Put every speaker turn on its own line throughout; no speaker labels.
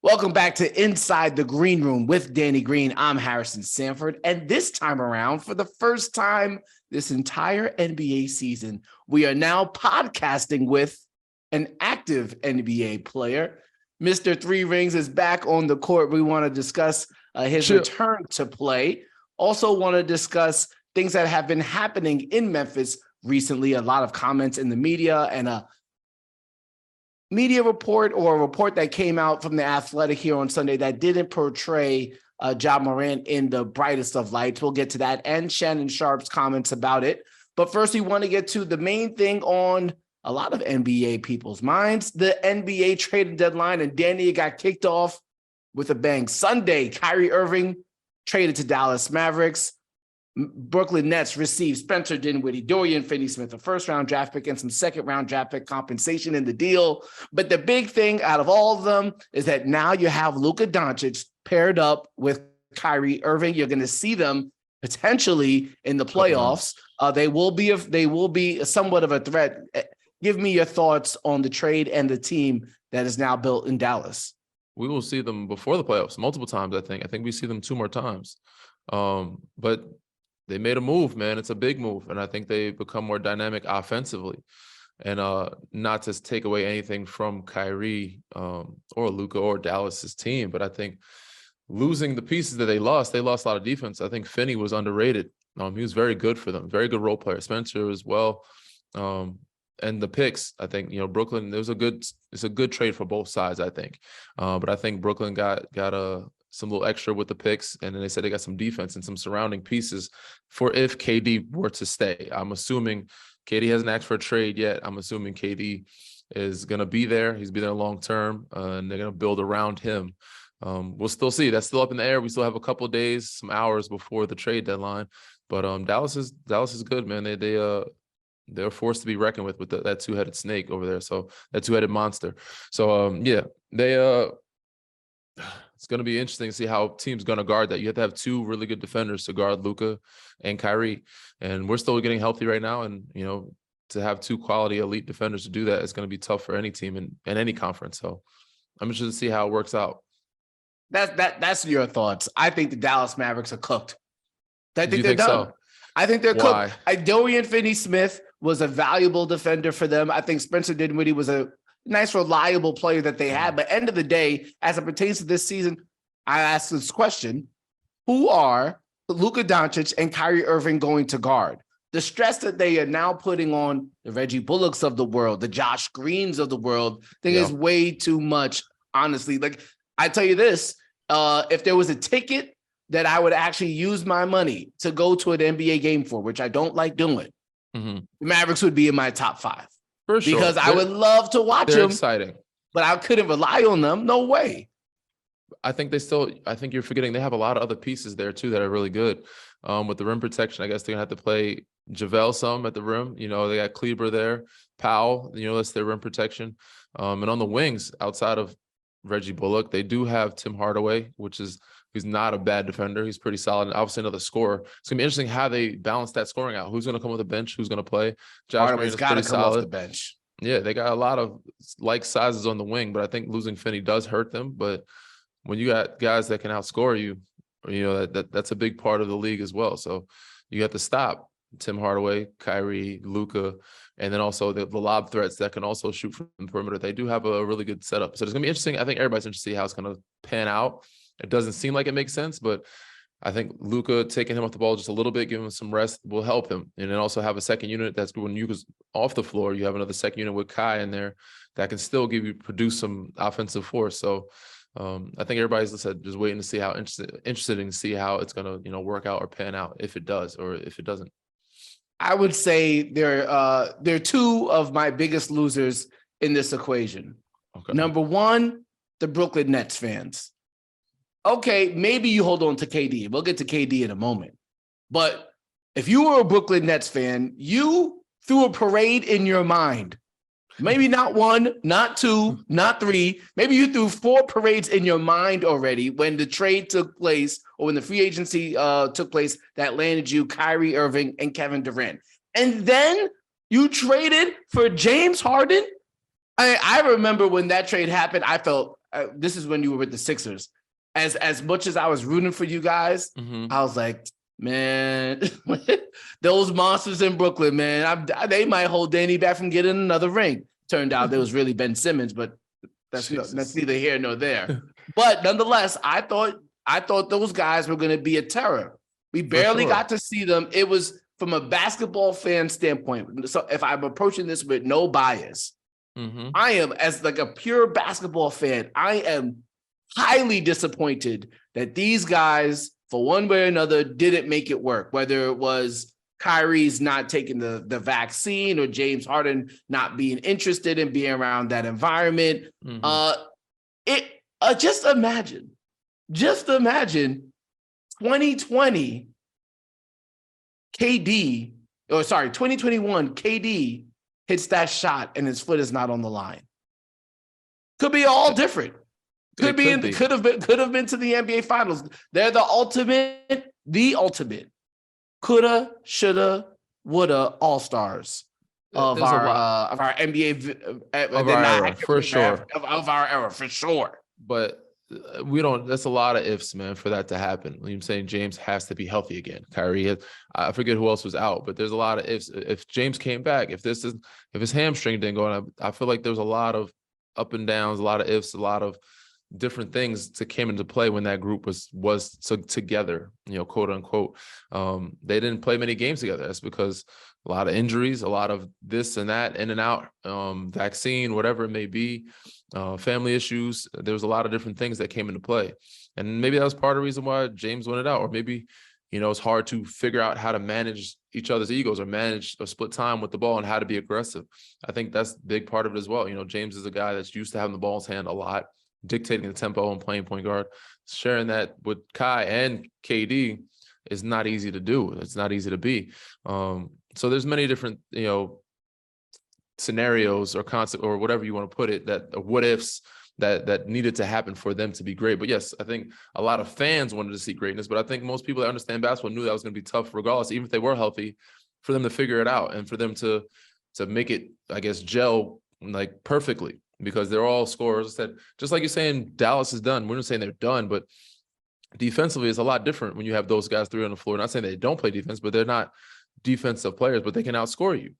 Welcome back to Inside the Green Room with Danny Green. I'm Harrison Sanford. And this time around, for the first time this entire NBA season, we are now podcasting with an active NBA player. Mr. Three Rings is back on the court. We want to discuss his return to play. Also want to discuss things that have been happening in Memphis recently. A lot of comments in the media and a media report or a report that came out from The Athletic here on Sunday that didn't portray Ja Morant in the brightest of lights. We'll get to that and Shannon Sharpe's comments about it. But first, we want to get to the main thing on a lot of NBA people's minds, the NBA trading deadline. And Danny got kicked off with a bang. Sunday, Kyrie Irving traded to Dallas Mavericks. Brooklyn Nets received Spencer Dinwiddie, Dorian Finney-Smith, a first-round draft pick, and some second-round draft pick compensation in the deal. But the big thing out of all of them is that now you have Luka Doncic paired up with Kyrie Irving. You're going to see them potentially in the playoffs. They will be somewhat of a threat. Give me your thoughts on the trade and the team that is now built in Dallas.
We will see them before the playoffs multiple times, I think. I think we see them 2 more times. But they made a move, man. It's a big move. And I think they become more dynamic offensively. And not to take away anything from Kyrie or Luka or Dallas's team, but I think losing the pieces that they lost a lot of defense. I think Finney was underrated. He was very good for them, very good role player. Spencer as well. And the picks, I think, Brooklyn, it's a good trade for both sides, I think. But I think Brooklyn got some little extra with the picks, and then they said they got some defense and some surrounding pieces for if KD were to stay. I'm assuming KD hasn't asked for a trade yet. I'm assuming KD is going to be there. He's be there long term, and they're going to build around him. We'll still see. That's still up in the air. We still have a couple of days, some hours before the trade deadline. But Dallas is good, man. They're forced to be reckoned with that two-headed snake over there. So that two-headed monster. So it's going to be interesting to see how teams going to guard that. You have to have 2 really good defenders to guard Luka and Kyrie. And we're still getting healthy right now. And, to have 2 quality elite defenders to do that is going to be tough for any team in any conference. So I'm interested to see how it works out.
That's your thoughts. I think the Dallas Mavericks are cooked. I think they're done. So? I think they're cooked. Dorian Finney-Smith was a valuable defender for them. I think Spencer Dinwiddie was a nice, reliable player that they had. But end of the day, as it pertains to this season, I asked this question: who are Luka Doncic and Kyrie Irving going to guard? The stress that they are now putting on the Reggie Bullocks of the world, the Josh Greens of the world, I think is way too much, honestly. Like, I tell you this, if there was a ticket that I would actually use my money to go to an NBA game for, which I don't like doing, the Mavericks would be in my top 5. For sure. Because I would love to watch them.
Exciting.
But I couldn't rely on them. No way.
I think you're forgetting they have a lot of other pieces there too that are really good. With the rim protection, I guess they're going to have to play JaVale some at the rim. They got Kleber there, Powell, that's their rim protection. And on the wings, outside of Reggie Bullock, they do have Tim Hardaway, who's not a bad defender. He's pretty solid. And obviously another scorer. It's going to be interesting how they balance that scoring out. Who's going to come off the bench? Who's going to play? Josh Green is pretty solid. Off the bench. Yeah, they got a lot of like sizes on the wing, but I think losing Finney does hurt them. But when you got guys that can outscore you, that's a big part of the league as well. So you have to stop Tim Hardaway, Kyrie, Luka, and then also the lob threats that can also shoot from the perimeter. They do have a really good setup. So it's going to be interesting. I think everybody's interested to see how it's going to pan out. It doesn't seem like it makes sense, but I think Luka taking him off the ball just a little bit, giving him some rest will help him. And then also have a second unit that's when Luka's off the floor, you have another second unit with Kai in there that can still produce some offensive force. So I think everybody's just waiting to see how interested in see how it's going to, work out or pan out, if it does or if it doesn't.
I would say they're 2 of my biggest losers in this equation. Okay. Number 1, the Brooklyn Nets fans. Okay, maybe you hold on to KD. We'll get to KD in a moment. But if you were a Brooklyn Nets fan, you threw a parade in your mind. Maybe not 1, not 2, not 3. Maybe you threw 4 parades in your mind already when the trade took place or when the free agency took place that landed you Kyrie Irving and Kevin Durant. And then you traded for James Harden. I remember when that trade happened, I felt this is when you were with the Sixers. As much as I was rooting for you guys, I was like, man, those monsters in Brooklyn, man, they might hold Danny back from getting another ring. Turned out it was really Ben Simmons, but that's neither here nor there. But nonetheless, I thought those guys were going to be a terror. We barely got to see them. It was from a basketball fan standpoint. So if I'm approaching this with no bias, I am, as like a pure basketball fan, I am highly disappointed that these guys, for one way or another, didn't make it work. Whether it was Kyrie's not taking the vaccine or James Harden not being interested in being around that environment. Just imagine 2020 2021 KD hits that shot and his foot is not on the line. Could be all different. Could have been to the NBA Finals. They're the ultimate coulda, shoulda, woulda all-stars of our NBA
of our era, for sure.
Of our era, for sure.
But that's a lot of ifs, man, for that to happen. I'm saying James has to be healthy again. Kyrie, I forget who else was out, but there's a lot of ifs. If James came back, if his hamstring didn't go on, I feel like there's a lot of up and downs, a lot of ifs, a lot of different things that came into play when that group was together, quote unquote. They didn't play many games together. That's because a lot of injuries, a lot of this and that, in and out, vaccine, whatever it may be, family issues. There was a lot of different things that came into play. And maybe that was part of the reason why James went it out. Or maybe, it's hard to figure out how to manage each other's egos or manage a split time with the ball and how to be aggressive. I think that's a big part of it as well. James is a guy that's used to having the ball in his hand a lot, dictating the tempo and playing point guard. Sharing that with Kai and KD is not easy to do. It's not easy to be. So there's many different, scenarios or concept or whatever you want to put it, that what ifs that needed to happen for them to be great. But yes, I think a lot of fans wanted to see greatness, but I think most people that understand basketball knew that was going to be tough regardless, even if they were healthy, for them to figure it out and for them to make it, I guess, gel like perfectly, because they're all scorers. I said, just like you're saying, Dallas is done. We're not saying they're done, but defensively it's a lot different when you have those guys three on the floor. Not saying they don't play defense, but they're not defensive players, but they can outscore you.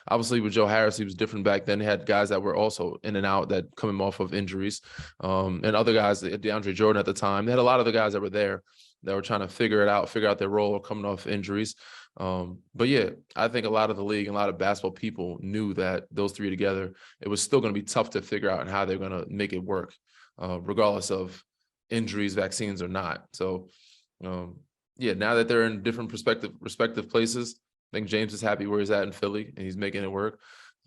Obviously with Joe Harris, he was different back then. He had guys that were also in and out, that coming off of injuries, and other guys, DeAndre Jordan at the time. They had a lot of the guys that were there that were trying to figure out their role or coming off injuries. But yeah, I think a lot of the league and a lot of basketball people knew that those three together, it was still going to be tough to figure out how they're going to make it work, regardless of injuries, vaccines or not. So yeah, now that they're in different respective places, I think James is happy where he's at in Philly and he's making it work.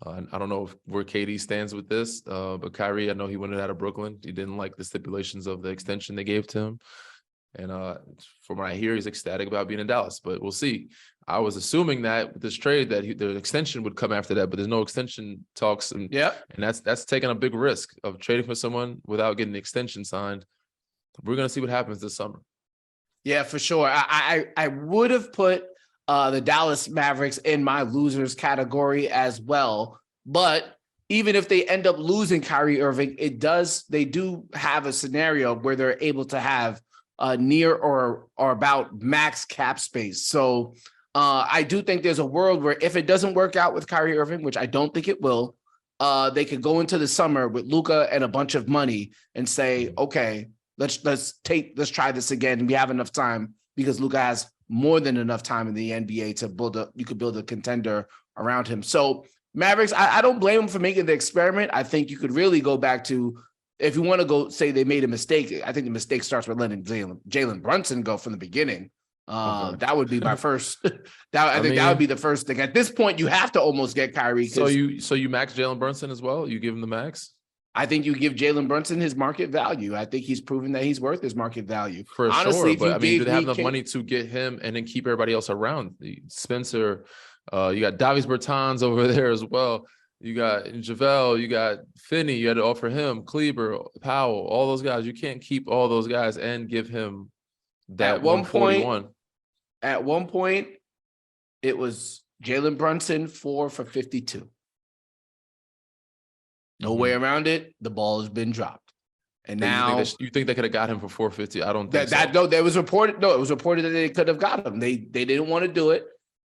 I don't know where KD stands with this, but Kyrie, I know he wanted out of Brooklyn. He didn't like the stipulations of the extension they gave to him. And from what I hear, he's ecstatic about being in Dallas, but we'll see. I was assuming that with this trade that the extension would come after that, but there's no extension talks. And that's taking a big risk of trading for someone without getting the extension signed. We're going to see what happens this summer.
Yeah, for sure. I would have put the Dallas Mavericks in my losers category as well. But even if they end up losing Kyrie Irving, they do have a scenario where they're able to have near or about max cap space. So I do think there's a world where if it doesn't work out with Kyrie Irving, which I don't think it will, they could go into the summer with Luka and a bunch of money and say, okay, let's try this again. We have enough time because Luka has more than enough time in the NBA to build a contender around him. So Mavericks, I don't blame them for making the experiment. I think you could really go back to, if you want to go say they made a mistake, I think the mistake starts with letting Jalen Brunson go from the beginning. Okay. That would be my first. I think that would be the first thing. At this point, you have to almost get Kyrie.
So you max Jalen Brunson as well? You give him the max?
I think you give Jalen Brunson his market value. I think he's proven that he's worth his market value.
For honestly, sure, but do they have enough money to get him and then keep everybody else around? Spencer, you got Davis Bertans over there as well. You got JaVale, you got Finney, you had to offer him, Kleber, Powell, all those guys. You can't keep all those guys and give him that 141.
At one point, it was Jalen Brunson 4 for 52. No way around it. The ball has been dropped. And
So
now
you think they could have got him for 450? I don't think
that
so.
no, there was reported. No, it was reported that they could have got him. They didn't want to do it,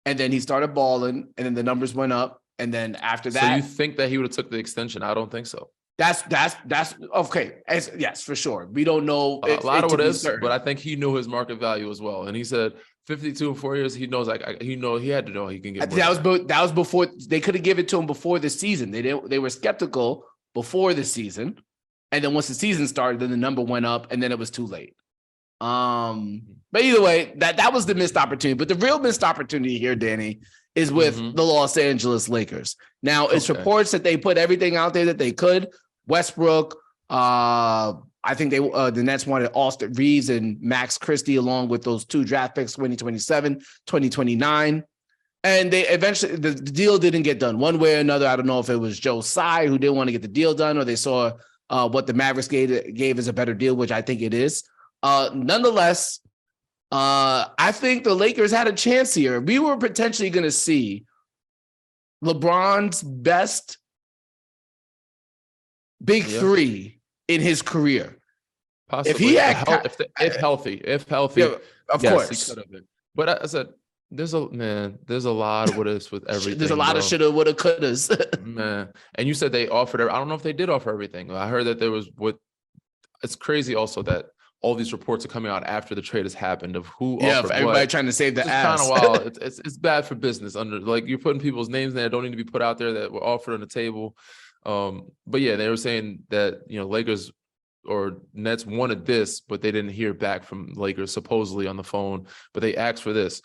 and then he started balling, and then the numbers went up, and then after that,
So you think that he would have took the extension? I don't think so.
that's okay. Yes, for sure. We don't know
A lot of what is,
certain.
but I think he knew his market value as well. And he said 52 in 4 years. He knows he had to know he can get more.
That was before they could have given it to him before the season. They were skeptical before the season, and then once the season started, then the number went up, and then it was too late. But either way, that was the missed opportunity. But the real missed opportunity here, Danny, is with the Los Angeles Lakers. Now, it's reports that they put everything out there that they could. Westbrook, I think the Nets wanted Austin Reeves and Max Christie along with those 2 draft picks, 2027, 2029. And they eventually, the deal didn't get done one way or another. I don't know if it was Joe Tsai who didn't want to get the deal done, or they saw what the Mavericks gave as a better deal, which I think it is. Nonetheless, I think the Lakers had a chance here. We were potentially going to see LeBron's best big three in his career.
Possibly.
If he had,
if healthy,
yeah, of course.
he could have been. But I said, there's a lot of what ifs with everything.
There's a lot of shoulda, woulda, couldas.
Man, and you said they offered. I don't know if they did offer everything. I heard that there was It's crazy also that all these reports are coming out after the trade has happened of who offered
everybody
what.
trying to save the
It's
ass.
kind of wild. It's bad for business. You're putting people's names there that don't need to be put out there that were offered on the table. But yeah, they were saying that Lakers or Nets wanted this, but they didn't hear back from Lakers supposedly on the phone. But they asked for this,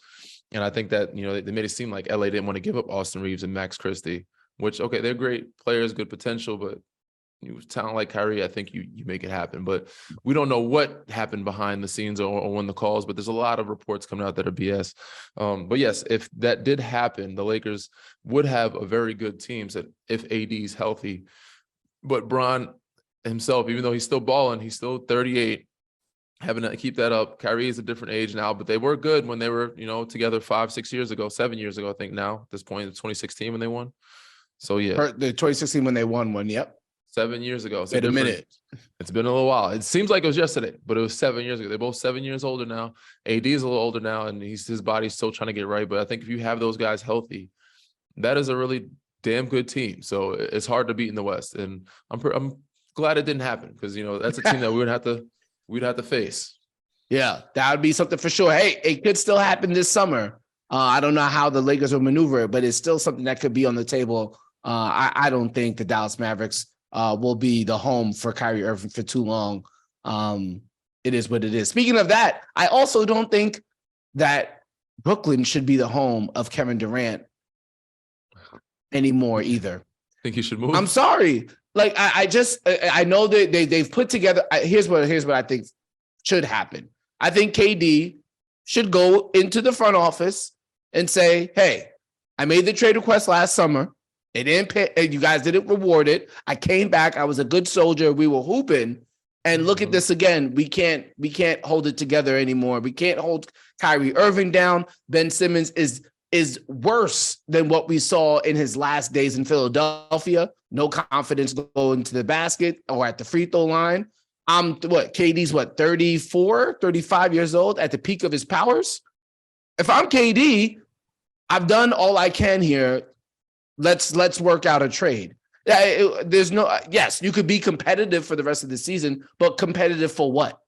and I think that they made it seem like LA didn't want to give up Austin Reeves and Max Christie, which okay, they're great players, good potential, but talent like Kyrie, I think you make it happen. But we don't know what happened behind the scenes or when the calls, but there's a lot of reports coming out that are BS. But yes, if that did happen, the Lakers would have a very good team if AD is healthy. But Bron himself, even though he's still balling, he's still 38, having to keep that up. Kyrie is a different age now, but they were good when they were, together 5-6 years ago, 7 years ago, I think now at this point, 2016 when they won. So yeah.
The 2016 when they won one, yep.
7 years ago.
Wait a minute.
It's been a little while. It seems like it was yesterday, but it was 7 years ago. They're both 7 years older now. AD is a little older now, and his body's still trying to get right. But I think if you have those guys healthy, that is a really damn good team. So it's hard to beat in the West, and I'm glad it didn't happen because that's a team that we'd have to face.
Yeah, that would be something for sure. Hey, it could still happen this summer. I don't know how the Lakers will maneuver it, but it's still something that could be on the table. I don't think the Dallas Mavericks will be the home for Kyrie Irving for too long. It is what it is. Speaking of that, I also don't think that Brooklyn should be the home of Kevin Durant anymore either.
Think he should move?
I'm sorry. Like I know that they've put together. Here's what I think should happen. I think KD should go into the front office and say, "Hey, I made the trade request last summer. They didn't pay, you guys didn't reward it. I came back. I was a good soldier. We were hooping. And look at this again. We can't hold it together anymore. We can't hold Kyrie Irving down. Ben Simmons is worse than what we saw in his last days in Philadelphia. No confidence going to the basket or at the free throw line. KD's 34, 35 years old at the peak of his powers. If I'm KD, I've done all I can here. Let's work out a trade. Yes, you could be competitive for the rest of the season, but competitive for what?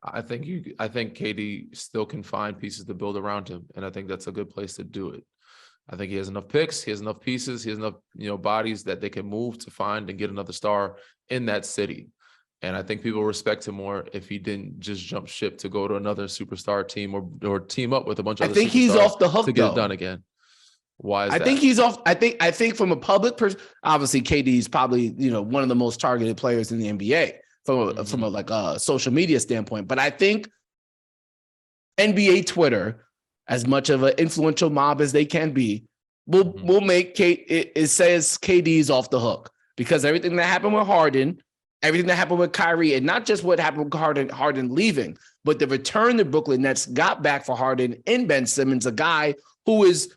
I think KD still can find pieces to build around him, and I think that's a good place to do it. I think he has enough picks, he has enough pieces, he has enough bodies that they can move to find and get another star in that city. And I think people respect him more if he didn't just jump ship to go to another superstar team or team up with a bunch of.
I think he's off the hook
to get it done again. Why is that?
I think he's off. I think from a public person, obviously KD is probably one of the most targeted players in the NBA from a social media standpoint. But I think NBA Twitter, as much of an influential mob as they can be, will make it says KD's off the hook because everything that happened with Harden, everything that happened with Kyrie, and not just what happened with Harden leaving, but the return the Brooklyn Nets got back for Harden in Ben Simmons, a guy who is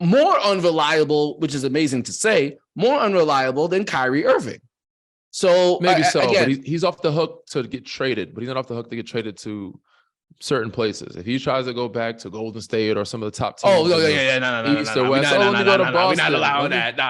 more unreliable, which is amazing to say, more unreliable than Kyrie Irving. So
Maybe so,
again,
but he's off the hook to get traded, but he's not off the hook to get traded to certain places. If he tries to go back to Golden State or some of the top
oh,
teams
no,
in the
yeah,
East or
we
West,
not,
oh,
no,
let
no,
me go
no,
to
no, no, we not
Boston.
allowing that. No,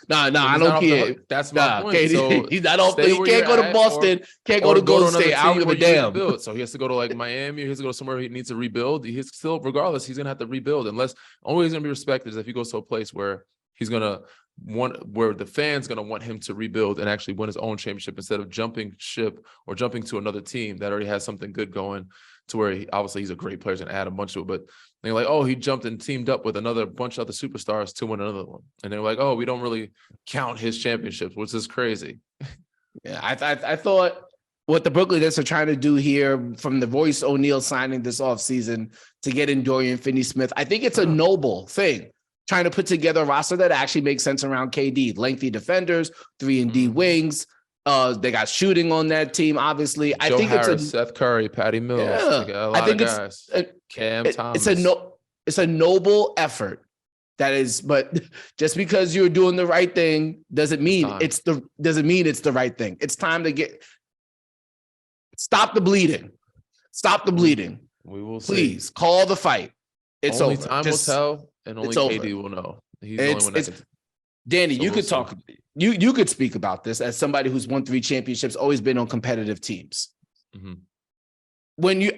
Then
I
he's not
don't
off the
care.
hook. That's my point.
KD,
So
he's not off.
stay
He
where
can't
you're
go to
at,
Boston. Can't go
or
to
go to
Golden
another
State. I don't
team
give a
where you
damn.
rebuild. So he has to go to like Miami, or he has to go somewhere he needs to rebuild. He's still, regardless, he's gonna have to rebuild. Unless only he's gonna be respected is if he goes to a place where he's gonna where the fans gonna want him to rebuild and actually win his own championship instead of jumping ship or jumping to another team that already has something good going. To where obviously he's a great player, he's gonna add a bunch to it, but they're like, oh, he jumped and teamed up with another bunch of other superstars to win another one, and they're like, oh, we don't really count his championships, which is crazy.
Yeah, I thought what the Brooklyn Nets are trying to do here, from the Royce O'Neal signing this offseason to get in Dorian Finney-Smith, I think it's a noble thing. Trying to put together a roster that actually makes sense around KD. Lengthy defenders, 3-and-D wings. They got shooting on that team, obviously.
Joe
I think
Harris,
it's
Seth Curry, Patty Mills.
yeah.
They got a
I
lot
think
of guys. Cam Thomas.
It's a noble effort. That is, but just because you're doing the right thing doesn't mean it's the right thing. It's time to stop the bleeding. Stop the bleeding.
We will see.
Please call the fight. It's
only
over.
Time will tell, and only KD will know. He's the only one that can.
Danny, so you could talk. You could speak about this as somebody who's won 3 championships, always been on competitive teams. Mm-hmm.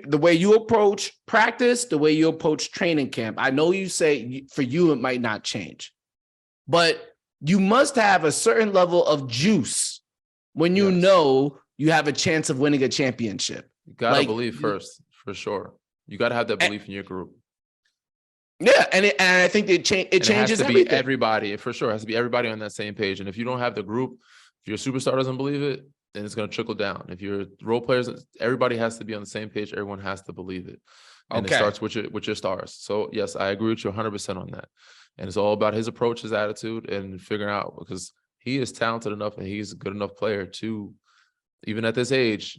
The way you approach practice, the way you approach training camp, I know you say for you it might not change, but you must have a certain level of juice when you know you have a chance of winning a championship.
You gotta believe first, for sure. You gotta have that belief in your group.
Yeah, and I think it changes
has to
everything.
Be everybody, for sure. It has to be everybody on that same page. And if you don't have the group, if your superstar doesn't believe it, then it's going to trickle down. If your role players, everybody has to be on the same page. Everyone has to believe it. And it starts with your stars. So yes, I agree with you 100% on that. And it's all about his approach, his attitude, and figuring out, because he is talented enough and he's a good enough player to, even at this age,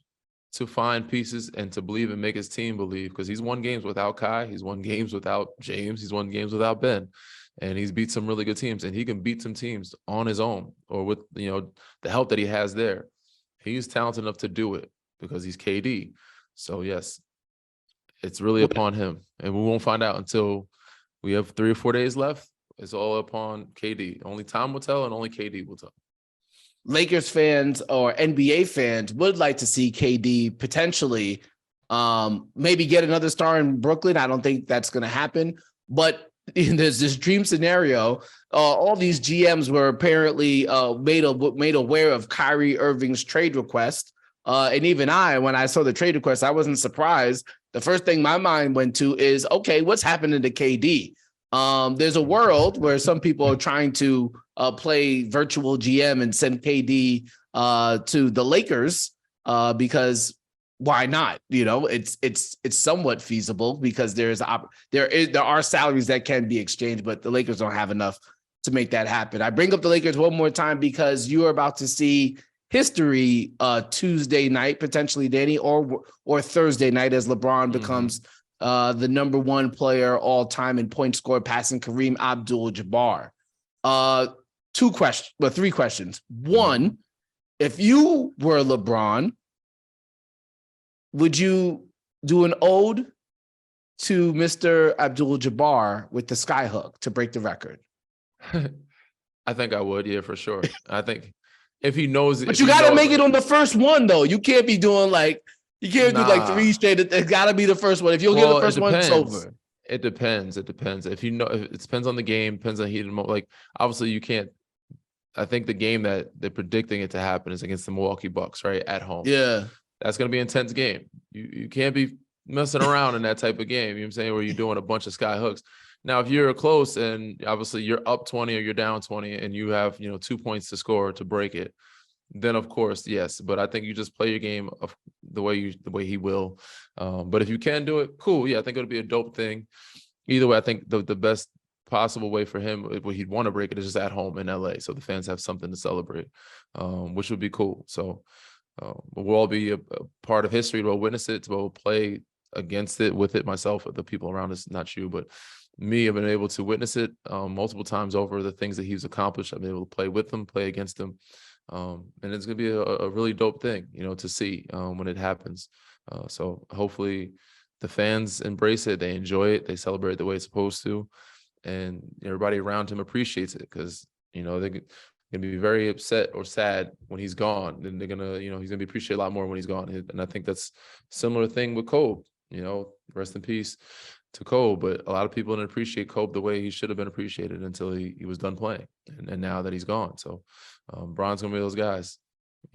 to find pieces and to believe and make his team believe, because he's won games without Kai, he's won games without James, he's won games without Ben, and he's beat some really good teams, and he can beat some teams on his own or with the help that he has there. He's talented enough to do it because he's KD. So yes, it's really upon him, and we won't find out until we have 3 or 4 days left. It's all upon KD. Only time will tell, and only KD will tell.
Lakers fans or NBA fans would like to see KD potentially maybe get another star in Brooklyn. I don't think that's going to happen, but there's this dream scenario. All these GMs were apparently made aware of Kyrie Irving's trade request. And even when I saw the trade request, I wasn't surprised. The first thing my mind went to is, okay, what's happening to KD? There's a world where some people are trying to play virtual GM and send KD to the Lakers because why not? It's somewhat feasible because there are salaries that can be exchanged, but the Lakers don't have enough to make that happen. I bring up the Lakers one more time because you are about to see history Tuesday night, potentially, Danny, or Thursday night, as LeBron becomes the number 1 player all time in point scored, passing Kareem Abdul-Jabbar. 3 questions. 1, if you were LeBron, would you do an ode to Mr. Abdul-Jabbar with the skyhook to break the record?
I think I would, yeah, for sure. I think if he knows it.
But you got to make it on the first one, though. You can't be doing you can't do 3 straight. It's got to be the first one. If you don't get the first one, it's over.
It depends. It depends. If it depends on the game, depends on heat and obviously you can't. I think the game that they're predicting it to happen is against the Milwaukee Bucks, right? At home.
Yeah.
That's going to be an intense game. You can't be messing around in that type of game, you know what I'm saying, where you're doing a bunch of sky hooks. Now, if you're close and obviously you're up 20 or you're down 20 and you have, 2 points to score to break it, then of course, yes. But I think you just play your game of the way he will. But if you can do it, cool. Yeah, I think it'll be a dope thing. Either way, I think the best possible way for him, where he'd want to break it, is just at home in LA, so the fans have something to celebrate, which would be cool. So we'll all be a part of history. We'll witness it. We'll play against it, with it, myself, the people around us, not you, but me. I've been able to witness it multiple times over, the things that he's accomplished. I've been able to play with him, play against him. And it's going to be a really dope thing, to see when it happens. So hopefully the fans embrace it. They enjoy it. They celebrate the way it's supposed to. And everybody around him appreciates it because, they're going to be very upset or sad when he's gone. Then they're going to, he's going to be appreciated a lot more when he's gone. And I think that's a similar thing with Kobe, rest in peace to Kobe. But a lot of people didn't appreciate Kobe the way he should have been appreciated until he was done playing. And now that he's gone. So Bron's going to be those guys.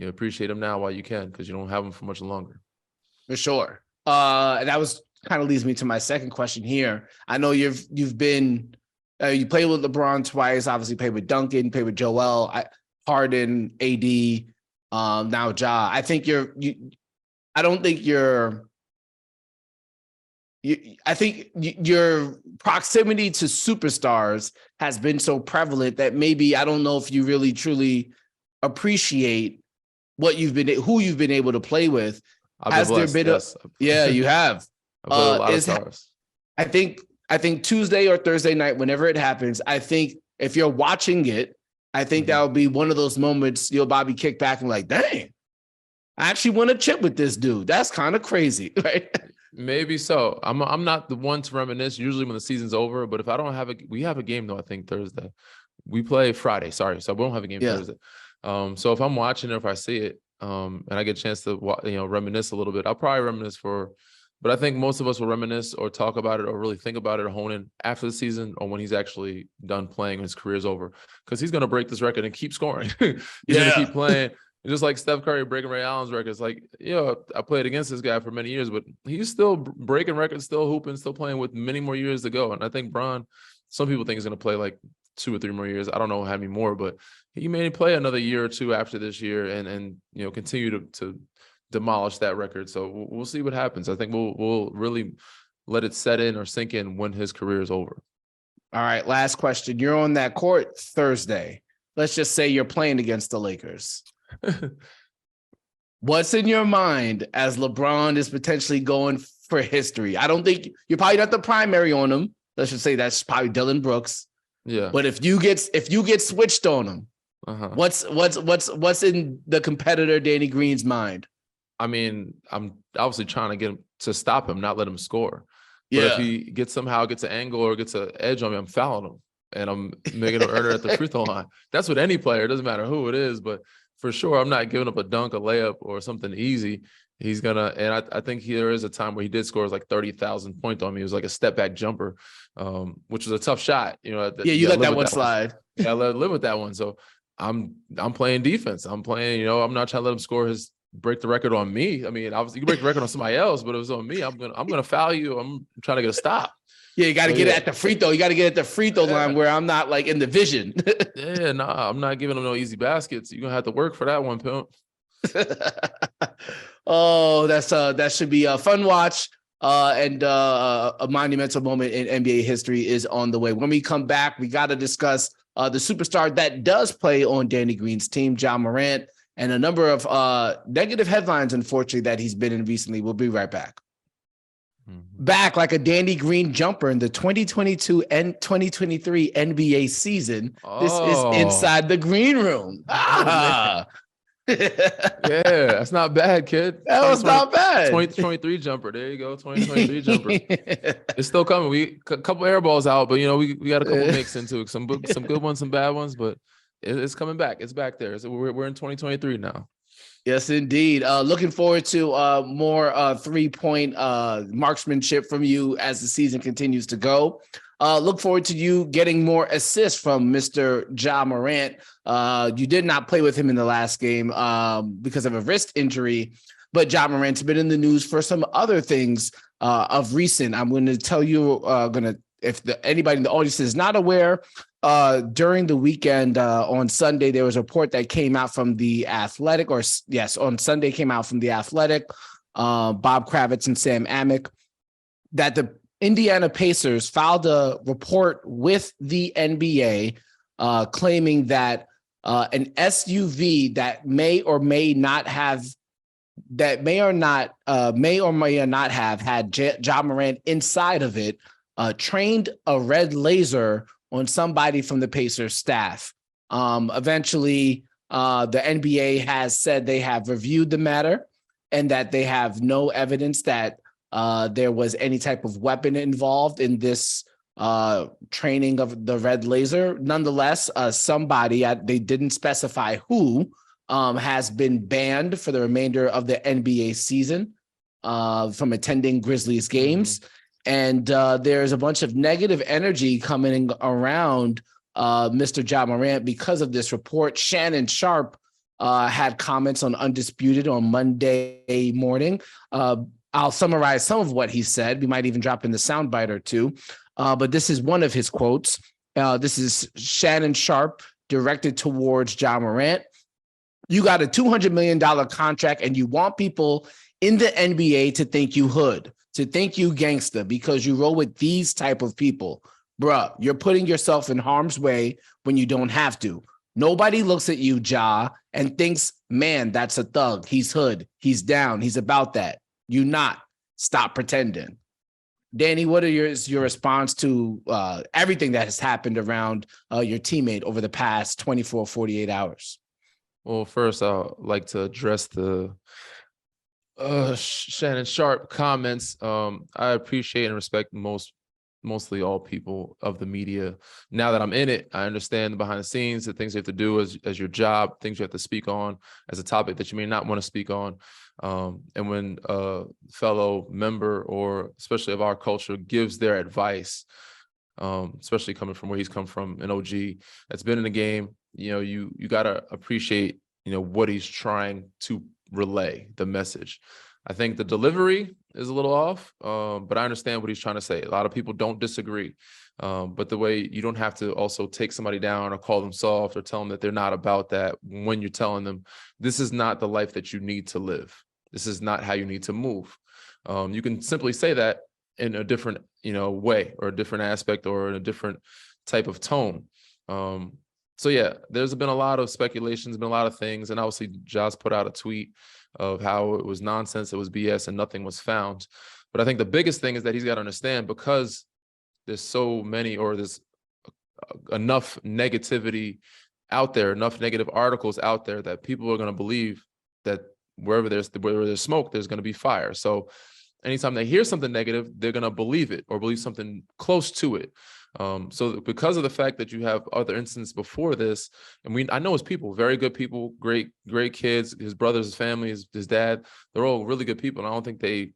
Appreciate him now while you can, because you don't have him for much longer.
For sure. And that was kind of leads me to my second question here. I know you've been you played with LeBron twice, obviously played with Duncan, played with Joel, Harden, AD, now Ja. I think I think your proximity to superstars has been so prevalent that maybe I don't know if you really truly appreciate who you've been able to play with.
Has there been yes.
Yeah, you have.
I've played a lot of stars.
I think Tuesday or Thursday night, whenever it happens, I think if you're watching it, I think that'll be one of those moments you'll probably kick back and like, dang, I actually want to chip with this dude. That's kind of crazy, right?
Maybe so. I'm not the one to reminisce usually when the season's over, but if I don't have we have a game though, I think Thursday. We play Friday, sorry. So we don't have a game Thursday. So if I'm watching it, if I see it, and I get a chance to reminisce a little bit, I'll probably reminisce but I think most of us will reminisce or talk about it or really think about it or hone in after the season or when he's actually done playing, when his career's over, because he's going to break this record and keep scoring. He's going to keep playing. Just like Steph Curry breaking Ray Allen's records. Like, I played against this guy for many years, but he's still breaking records, still hooping, still playing with many more years to go. And I think Bron, some people think he's going to play like 2 or 3 more years. I don't know how many more, but he may play another year or 2 after this year and continue to demolish that record. So we'll see what happens. I think we'll really let it set in or sink in when his career is over.
All right, last question. You're on that court Thursday. Let's just say you're playing against the Lakers. What's in your mind as LeBron is potentially going for history? I don't think you're probably not the primary on him. Let's just say that's probably Dylan Brooks.
Yeah.
But if you get switched on him, what's in the competitor Danny Green's mind?
I mean, I'm obviously trying to get him to stop him, not let him score. But if he gets an angle or gets an edge on me, I'm fouling him and I'm making him earn it at the free throw line. That's with any player. It doesn't matter who it is, but for sure, I'm not giving up a dunk, a layup, or something easy. He's gonna, and I think there is a time where he did score like 30,000 points on me. It was like a step back jumper, which was a tough shot. You
let that one slide.
I live with that one. So I'm playing defense. I'm playing. I'm not trying to let him break the record on me. I mean, obviously you can break the record on somebody else, but it was on me. I'm gonna foul you. I'm trying to get a stop.
Yeah, you got to get it at the free throw. You got to get at the free throw line where I'm not like in the vision.
I'm not giving them no easy baskets. You're gonna have to work for that one, pimp.
Oh, that should be a fun watch. And a monumental moment in NBA history is on the way. When we come back, we got to discuss the superstar that does play on Danny Green's team, Ja Morant, and a number of negative headlines, unfortunately, that he's been in recently. We'll be right back. Back like a Danny Green jumper in the 2022 and 2023 NBA season. This is Inside the Green Room.
Yeah, that's not bad, kid.
That was not bad.
2023 jumper. There you go. 2023 jumper. It's still coming. A couple air balls out, but we got a couple mix into it. Some good ones, some bad ones, but it's coming back. It's back there. So we're in 2023 now.
Yes, indeed. Looking forward to more 3-point marksmanship from you as the season continues to go. Look forward to you getting more assists from Mr. Ja Morant. You did not play with him in the last game because of a wrist injury, but Ja Morant's been in the news for some other things of recent. I'm going to tell you, if anybody in the audience is not aware, during the weekend on Sunday, there was a report that came out from The Athletic, on Sunday came out from The Athletic, Bob Kravitz and Sam Amick, that the Indiana Pacers filed a report with the NBA claiming that an SUV that may or may not have had Ja Morant inside of it trained a red laser on somebody from the Pacers staff. Eventually, The NBA has said they have reviewed the matter and that they have no evidence that there was any type of weapon involved in this training of the red laser. Nonetheless, somebody, they didn't specify who, has been banned for the remainder of the NBA season from attending Grizzlies games. And there's a bunch of negative energy coming around Mr. Ja Morant because of this report. Shannon Sharpe had comments on Undisputed on Monday morning. I'll summarize some of what he said. We might even drop in the soundbite or two. But this is one of his quotes. This is Shannon Sharpe directed towards Ja Morant. You got a $200 million contract and you want people in the NBA to think you hood, to think you gangster because you roll with these type of people. Bruh, you're putting yourself in harm's way when you don't have to. Nobody looks at you, Ja, and thinks, man, that's a thug. He's hood. He's down. He's about that. You not. Stop pretending. Danny, what are your response to everything that has happened around your teammate over the past 24, 48 hours?
Well, first, I'd like to address the Shannon Sharpe comments. I appreciate and respect mostly all people of the media. Now that I'm in it, I understand the behind the scenes, the things you have to do as your job, things you have to speak on as a topic that you may not want to speak on. And when a fellow member, or especially of our culture, gives their advice, especially coming from where he's come from, an OG that's been in the game, you got to appreciate, what he's trying to relay, the message. I think the delivery is a little off, but I understand what he's trying to say. A lot of people don't disagree. But the way you don't have to also take somebody down or call them soft or tell them that they're not about that when you're telling them this is not the life that you need to live. This is not how you need to move. You can simply say that in a different, way or a different aspect or in a different type of tone. So yeah, there's been a lot of speculations, been a lot of things. And obviously Josh put out a tweet of how it was nonsense, it was BS, and nothing was found. But I think the biggest thing is that he's got to understand, because there's so many, or there's enough negativity out there, enough negative articles out there, that people are going to believe that wherever there's smoke, there's going to be fire. So anytime they hear something negative, they're going to believe it or believe something close to it. So because of the fact that you have other incidents before this, and I know his people, very good people, great kids, his brothers, his family, his dad, they're all really good people. And I don't think they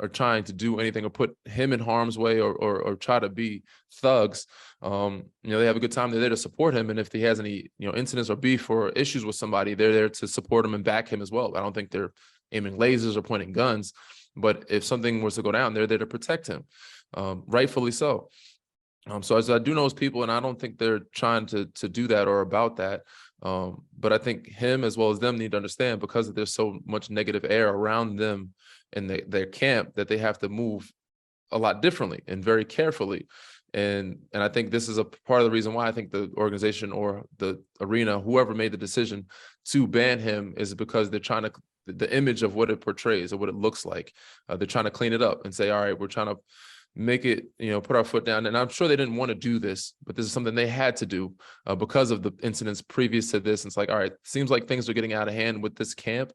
are trying to do anything or put him in harm's way or try to be thugs. They have a good time. They're there to support him. And if he has any, incidents or beef or issues with somebody, they're there to support him and back him as well. I don't think they're aiming lasers or pointing guns, but if something was to go down, they're there to protect him. Rightfully so. So as I do know his people, and I don't think they're trying to do that or about that. But I think him as well as them need to understand, because there's so much negative air around them in their camp, that they have to move a lot differently and very carefully. And I think this is a part of the reason why I think the organization or the arena, whoever made the decision to ban him, is because they're trying to, the image of what it portrays or what it looks like, they're trying to clean it up and say, all right, we're trying to make it, put our foot down. And I'm sure they didn't want to do this, but this is something they had to do because of the incidents previous to this. And it's like, all right, seems like things are getting out of hand with this camp.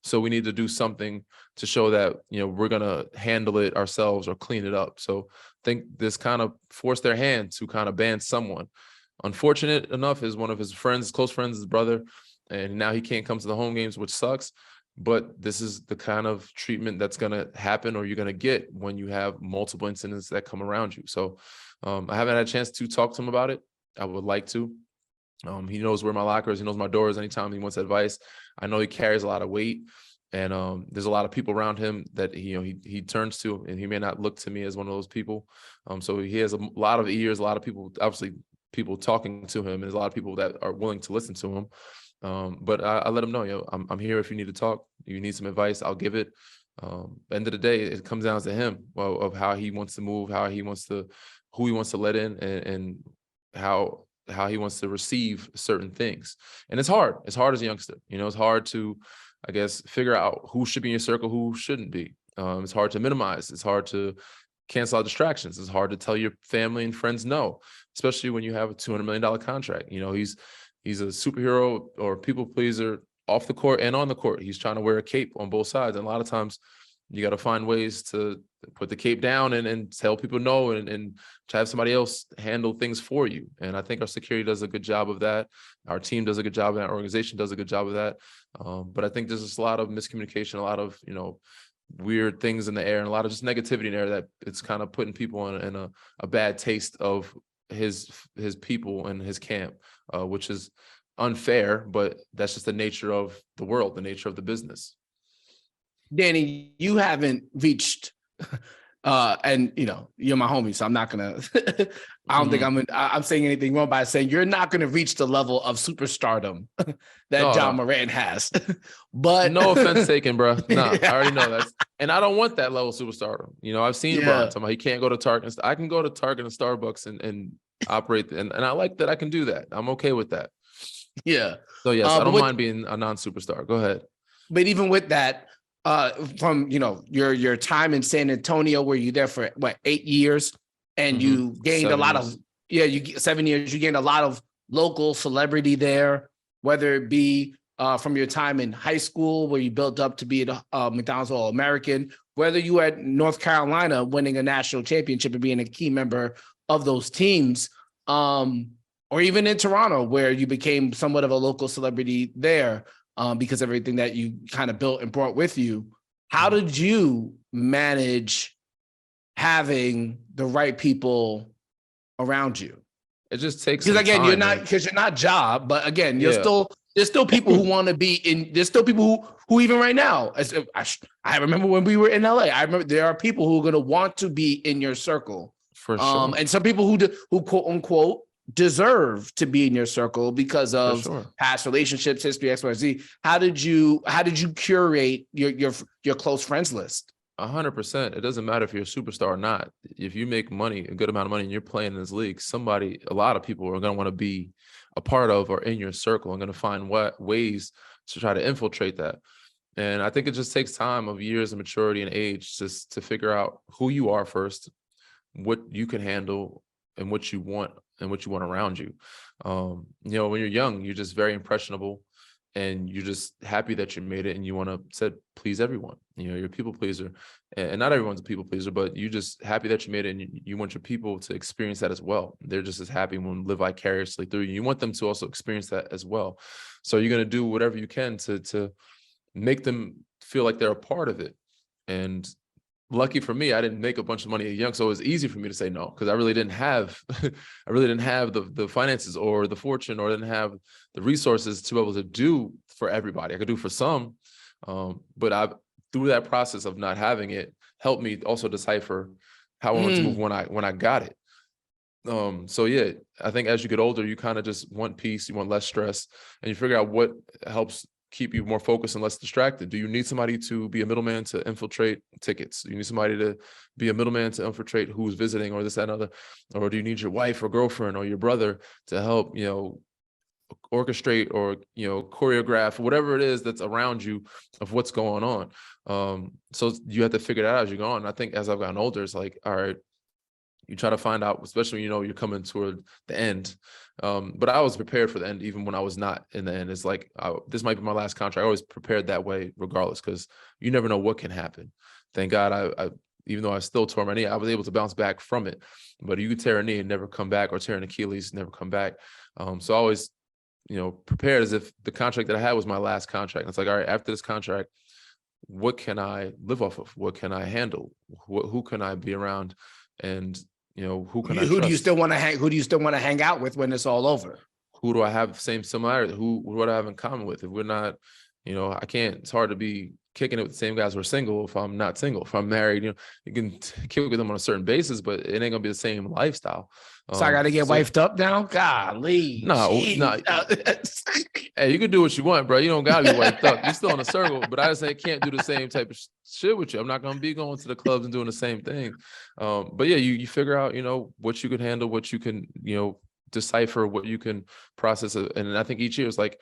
So we need to do something to show that, we're going to handle it ourselves or clean it up. So I think this kind of forced their hand to kind of ban someone. Unfortunate enough is one of his friends, close friends, his brother, and now he can't come to the home games, which sucks. But this is the kind of treatment that's going to happen, or you're going to get, when you have multiple incidents that come around you. So I haven't had a chance to talk to him about it. I would like to. He knows where my locker is. He knows my doors. Anytime he wants advice, I know he carries a lot of weight, and there's a lot of people around him that he turns to, and he may not look to me as one of those people. So he has a lot of ears, a lot of people, obviously people talking to him, and there's a lot of people that are willing to listen to him. But I let him know, I'm here if you need to talk. If you need some advice, I'll give it. End of the day, it comes down to him, of how he wants to move, who he wants to let in, and how he wants to receive certain things. And it's hard. It's hard as a youngster. It's hard to, I guess, figure out who should be in your circle, who shouldn't be. It's hard to minimize. It's hard to cancel out distractions. It's hard to tell your family and friends no, especially when you have a $200 million contract. He's a superhero or people pleaser off the court and on the court. He's trying to wear a cape on both sides. And a lot of times you got to find ways to put the cape down and tell people no, and to have somebody else handle things for you. And I think our security does a good job of that. Our team does a good job of that. Our organization does a good job of that. But I think there's just a lot of miscommunication, a lot of, weird things in the air, and a lot of just negativity in there that it's kind of putting people in a bad taste of his people and his camp, which is unfair, but that's just the nature of the world, the nature of the business.
Danny, you haven't reached, and you're my homie, so I'm not gonna. I don't think I'm saying anything wrong by saying you're not gonna reach the level of superstardom that John Morant has. But
no offense taken, bro. Nah,
Yeah.
I already know that, and I don't want that level of superstardom. I've seen Bron talking about he can't go to Target. I can go to Target and Starbucks and operate, and I like that I can do that. I'm okay with that.
Yeah.
So yes, I don't mind being a non-superstar. Go ahead.
But even with that, from your time in San Antonio, where you there for 8 years, and you gained
7
a lot
years.
of 7 years, you gained a lot of local celebrity there, whether it be from your time in high school where you built up to be a McDonald's All-American, whether you were at North Carolina winning a national championship and being a key member of those teams, or even in Toronto where you became somewhat of a local celebrity there. Because everything that you kind of built and brought with you. How did you manage having the right people around you?
It just takes
because again,
time,
you're not job, but again, there's still people who want to be in. There's still people who even right now. I remember when we were in LA. I remember there are people who are going to want to be in your circle
for sure,
and some people who quote unquote deserve to be in your circle because of past relationships, history, XYZ. How did you curate your close friends list?
100%. It doesn't matter if you're a superstar or not. If you make money, a good amount of money, and you're playing in this league, a lot of people are going to want to be a part of or in your circle and going to find ways to try to infiltrate that. And I think it just takes time of years of maturity and age just to figure out who you are first, what you can handle, and what you want around you. When you're young, you're just very impressionable and you're just happy that you made it and you want to please everyone. You're a people pleaser, and not everyone's a people pleaser, but you're just happy that you made it and you want your people to experience that as well. They're just as happy when live vicariously through you. You want them to also experience that as well. So you're going to do whatever you can to make them feel like they're a part of it. And lucky for me, I didn't make a bunch of money at young, so it was easy for me to say no because I really didn't have, the finances or the fortune, or didn't have the resources to be able to do for everybody. I could do for some, but through that process of not having it, helped me also decipher how I want to move when I got it. So yeah, I think as you get older, you kind of just want peace, you want less stress, and you figure out what helps keep you more focused and less distracted. Do you need somebody to be a middleman to infiltrate tickets? Do you need somebody to be a middleman to infiltrate who's visiting or this, that, and other? Or do you need your wife or girlfriend or your brother to help, orchestrate or, choreograph, whatever it is that's around you of what's going on? So you have to figure that out as you go on. I think as I've gotten older, it's like, all right, you try to find out, especially when you're coming toward the end. But I was prepared for the end, even when I was not in the end. It's like, this might be my last contract. I always prepared that way regardless, because you never know what can happen. Thank God, I even though I still tore my knee, I was able to bounce back from it. But you could tear a knee and never come back, or tear an Achilles and never come back. So I always, prepared as if the contract that I had was my last contract. And it's like, all right, after this contract, what can I live off of? What can I handle? Who can I be around? And who can I trust?
Who do you still want to hang out with when it's all over?
Who do I have the same similarity? What do I have in common with? If we're not, I can't. It's hard to be kicking it with the same guys who are single if I'm not single. If I'm married, you can kick with them on a certain basis, but it ain't gonna be the same lifestyle.
So I got to get wifed up now? Golly.
No. Hey, you can do what you want, bro. You don't gotta be wiped up. You're still in a circle, but I just can't do the same type of shit with you. I'm not gonna be going to the clubs and doing the same thing. But yeah, you figure out, what you can handle, what you can, decipher, what you can process. And I think each year is like,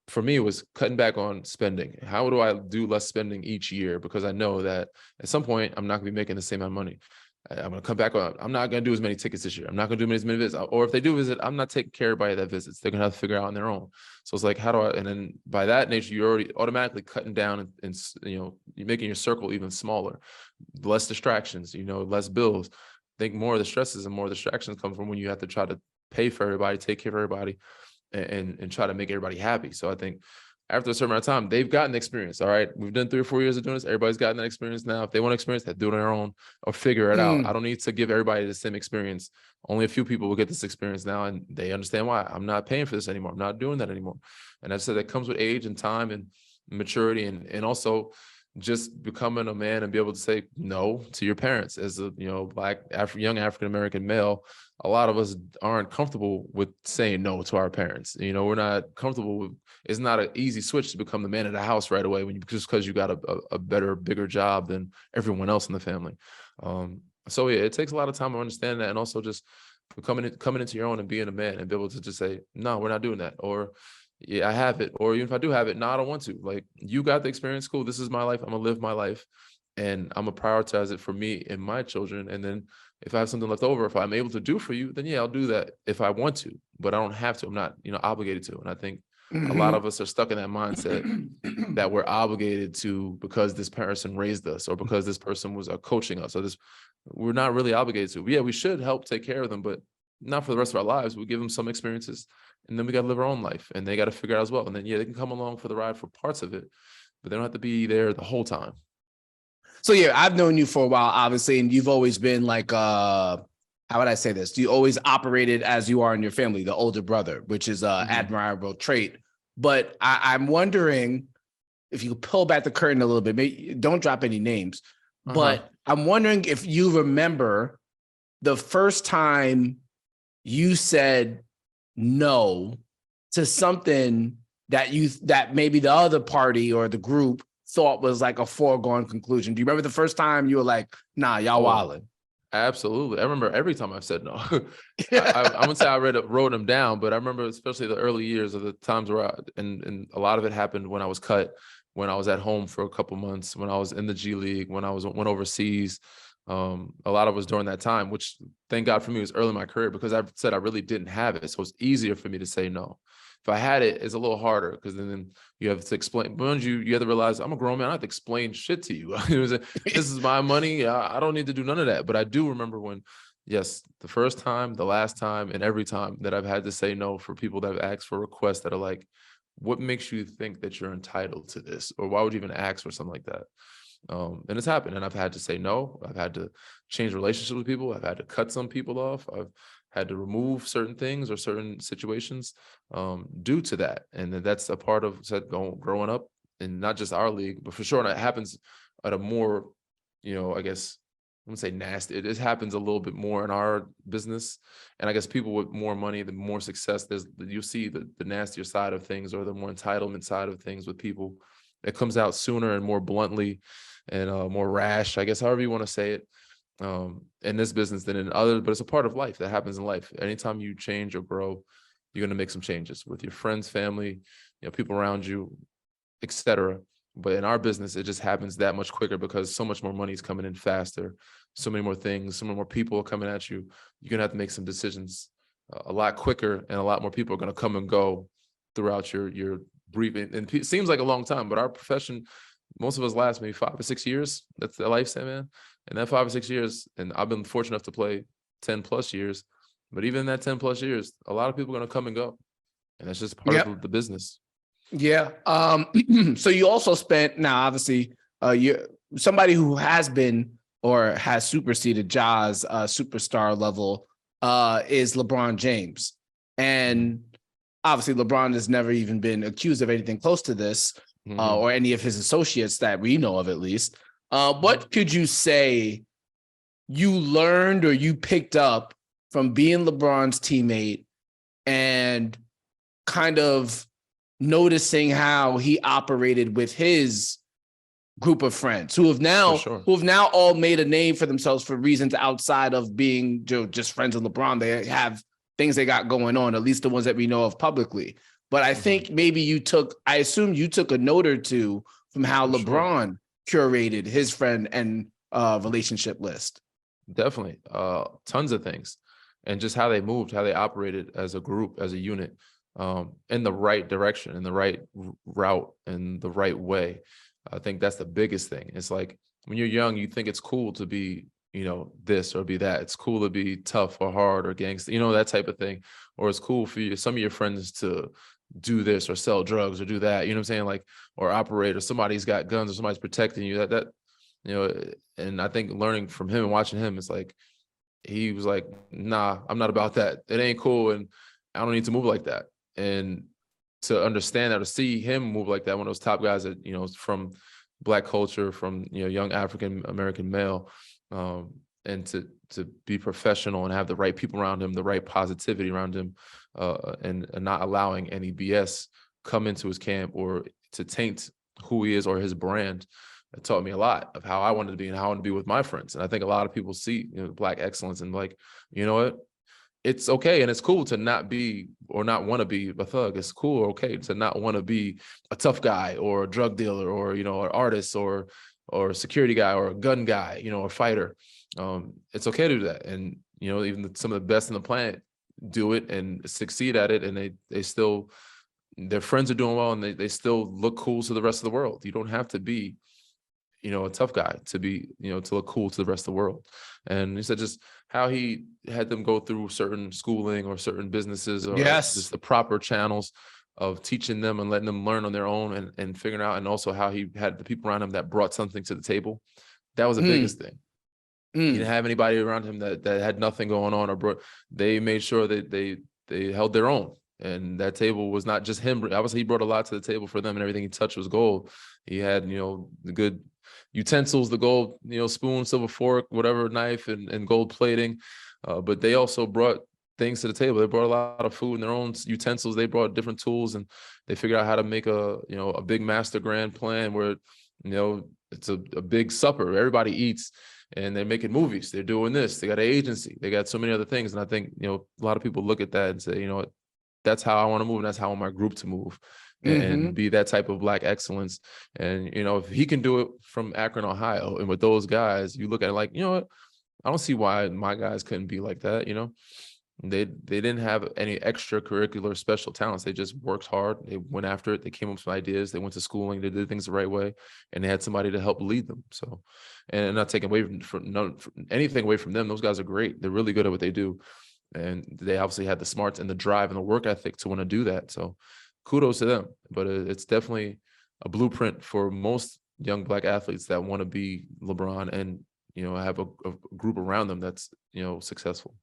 for me, it was cutting back on spending. How do I do less spending each year? Because I know that at some point I'm not gonna be making the same amount of money. I'm going to come back on. I'm not going to do as many tickets this year. I'm not going to do as many visits. Or if they do visit, I'm not taking care of everybody that visits. They're going to have to figure out on their own. So it's like, how do I, and then by that nature, you're already automatically cutting down and you're making your circle even smaller, less distractions, less bills. I think more of the stresses and more distractions come from when you have to try to pay for everybody, take care of everybody, and try to make everybody happy. So I think after a certain amount of time, they've gotten the experience. All right, we've done 3 or 4 years of doing this. Everybody's gotten that experience now. If they want to experience that, do it on their own or figure it out. I don't need to give everybody the same experience. Only a few people will get this experience now, and they understand why. I'm not paying for this anymore. I'm not doing that anymore. And I said that comes with age and time and maturity, and also just becoming a man and be able to say no to your parents. As a Black young African-American male, a lot of us aren't comfortable with saying no to our parents. We're not comfortable with, it's not an easy switch to become the man of the house right away just because you got a better, bigger job than everyone else in the family. So yeah, it takes a lot of time to understand that, and also just coming into your own and being a man and be able to just say, no, we're not doing that. Or yeah, I have it. Or even if I do have it, no, I don't want to. Like, you got the experience, cool. This is my life. I'm gonna live my life, and I'm gonna prioritize it for me and my children. And then if I have something left over, if I'm able to do for you, then yeah, I'll do that if I want to, but I don't have to. I'm not, obligated to. And I think a lot of us are stuck in that mindset that we're obligated to because this person raised us or because this person was coaching us. So we're not really obligated to. Yeah, we should help take care of them, but not for the rest of our lives. We give them some experiences, and then we got to live our own life, and they got to figure it out as well. And then, yeah, they can come along for the ride for parts of it, but they don't have to be there the whole time.
So yeah, I've known you for a while, obviously, and you've always been like, how would I say this? You always operated as you are in your family, the older brother, which is an admirable trait. But I'm wondering if you could pull back the curtain a little bit. Maybe, don't drop any names, but I'm wondering if you remember the first time you said no to something that maybe the other party or the group thought was like a foregone conclusion. Do you remember the first time you were like, nah, y'all wildin'?
Absolutely. I remember every time I've said no. I wouldn't say I wrote them down, but I remember especially the early years of the times where and a lot of it happened when I was cut, when I was at home for a couple months, when I was in the G League, when I went overseas. A lot of it was during that time, which thank God for me was early in my career, because I said I really didn't have it. So it's easier for me to say no. If I had it, it's a little harder because then you have to explain. But you have to realize I'm a grown man. I have to explain shit to you. This is my money. I don't need to do none of that. But I do remember when, yes, the first time, the last time, and every time that I've had to say no for people that have asked for requests that are like, what makes you think that you're entitled to this? Or why would you even ask for something like that? And it's happened. And I've had to say no. I've had to change relationships with people. I've had to cut some people off. I've had to remove certain things or certain situations due to that. And that's a part of growing up, and not just our league, but for sure. And it happens at a more, I guess, I wouldn't say nasty. It happens a little bit more in our business. And I guess people with more money, the more success, you'll see the nastier side of things, or the more entitlement side of things with people. It comes out sooner and more bluntly and more rash, I guess, however you want to say it, in this business than in others. But it's a part of life that happens in life. Anytime you change or grow, you're going to make some changes with your friends, family, people around you, etc. But in our business, it just happens that much quicker because so much more money is coming in faster. So many more things, so many more people are coming at you. You're going to have to make some decisions a lot quicker, and a lot more people are going to come and go throughout your brief. And it seems like a long time, but our profession, most of us last maybe 5 or 6 years. That's the lifespan, man. And that 5 or 6 years, and I've been fortunate enough to play 10 plus years, but even in that 10 plus years, a lot of people are going to come and go. And that's just part of the business.
Yeah. So you also spent, now obviously you're somebody who has been or has superseded Ja's superstar level is LeBron James. And obviously LeBron has never even been accused of anything close to this, or any of his associates that we know of, at least. What could you say you learned or you picked up from being LeBron's teammate and kind of noticing how he operated with his group of friends who have now all made a name for themselves for reasons outside of being just friends with LeBron? They have things they got going on, at least the ones that we know of publicly. But I think maybe I assume you took a note or two from how LeBron curated his friend and relationship list.
Definitely. Tons of things. And just how they moved, how they operated as a group, as a unit, in the right direction, in the right route, in the right way. I think that's the biggest thing. It's like when you're young, you think it's cool to be, this or be that. It's cool to be tough or hard or gangster, that type of thing. Or it's cool for you, some of your friends to do this or sell drugs or do that, you know what I'm saying? Like, or operate, or somebody's got guns or somebody's protecting you. You know, and I think learning from him and watching him, it's like he was like, nah, I'm not about that. It ain't cool. And I don't need to move like that. And to understand that, or see him move like that, one of those top guys that, from Black culture, from, young African American male, and to be professional and have the right people around him, the right positivity around him, and not allowing any BS come into his camp or to taint who he is or his brand. It taught me a lot of how I wanted to be and how I want to be with my friends. And I think a lot of people see, Black excellence and like, you know what? It's okay and it's cool to not be or not want to be a thug. It's cool or okay to not want to be a tough guy or a drug dealer or, an artist or a security guy or a gun guy, a fighter. It's okay to do that. And, even some of the best in the planet do it and succeed at it. And they still, their friends are doing well and they still look cool to the rest of the world. You don't have to be, a tough guy to be, to look cool to the rest of the world. And he said just how he had them go through certain schooling or certain businesses or just the proper channels of teaching them and letting them learn on their own and figuring out, and also how he had the people around him that brought something to the table. That was the biggest thing. He didn't have anybody around him that had nothing going on, or they made sure that they held their own. And that table was not just him. Obviously, he brought a lot to the table for them, and everything he touched was gold. He had, the good utensils, the gold, spoon, silver fork, whatever, knife, and gold plating. But they also brought things to the table. They brought a lot of food and their own utensils. They brought different tools, and they figured out how to make a big master grand plan where, it's a big supper. Everybody eats. And they're making movies. They're doing this. They got an agency. They got so many other things. And I think, a lot of people look at that and say, that's how I want to move. And that's how I want my group to move and be that type of Black excellence. And, if he can do it from Akron, Ohio, and with those guys, you look at it like, what? I don't see why my guys couldn't be like that. They didn't have any extracurricular special talents. They just worked hard. They went after it. They came up with some ideas. They went to schooling. They did things the right way, and they had somebody to help lead them. So, and not taking away from anything away from them. Those guys are great. They're really good at what they do, and they obviously had the smarts and the drive and the work ethic to want to do that. So, kudos to them. But it's definitely a blueprint for most young Black athletes that want to be LeBron and have a group around them that's successful.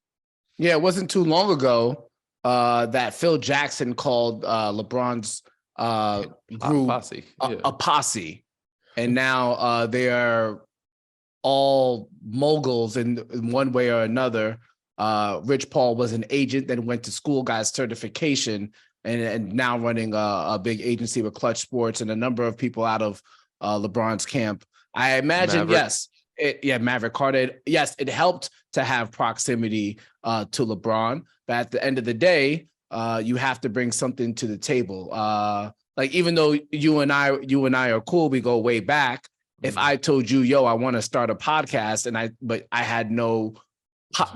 Yeah, it wasn't too long ago that Phil Jackson called LeBron's group
posse.
A posse. And now they are all moguls in one way or another. Rich Paul was an agent, then went to school, got certification, and now running a big agency with Clutch Sports and a number of people out of LeBron's camp. I imagine,
Maverick.
Maverick Carter. Yes, it helped to have proximity to LeBron, but at the end of the day, you have to bring something to the table. Like, even though you and I are cool, we go way back. If I told you, yo, I want to start a podcast, but I had no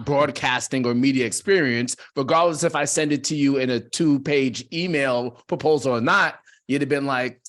broadcasting or media experience, regardless if I send it to you in a 2-page email proposal or not, you'd have been like,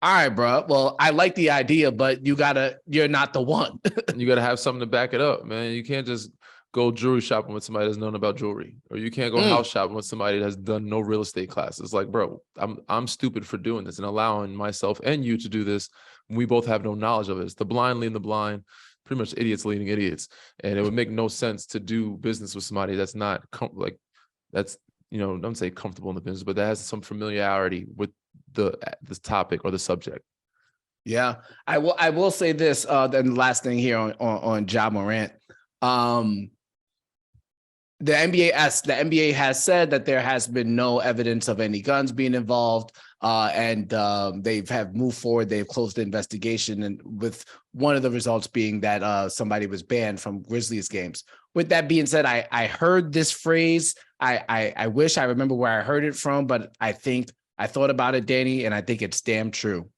all right, bro. Well, I like the idea, but you're not the one.
You got to have something to back it up, man. You can't just go jewelry shopping with somebody that's known about jewelry, or you can't go house shopping with somebody that's done no real estate classes. Like, bro, I'm stupid for doing this and allowing myself and you to do this. We both have no knowledge of it. It's the blind leading the blind, pretty much idiots leading idiots. And it would make no sense to do business with somebody that's not don't say comfortable in the business, but that has some familiarity with this topic or the subject.
Yeah, I will say this. Then the last thing here on Ja Morant. The NBA has said that there has been no evidence of any guns being involved, and they have moved forward. They've closed the investigation, and with one of the results being that somebody was banned from Grizzlies games. With that being said, I heard this phrase. I wish I remember where I heard it from, but I think I thought about it, Danny, and I think it's damn true.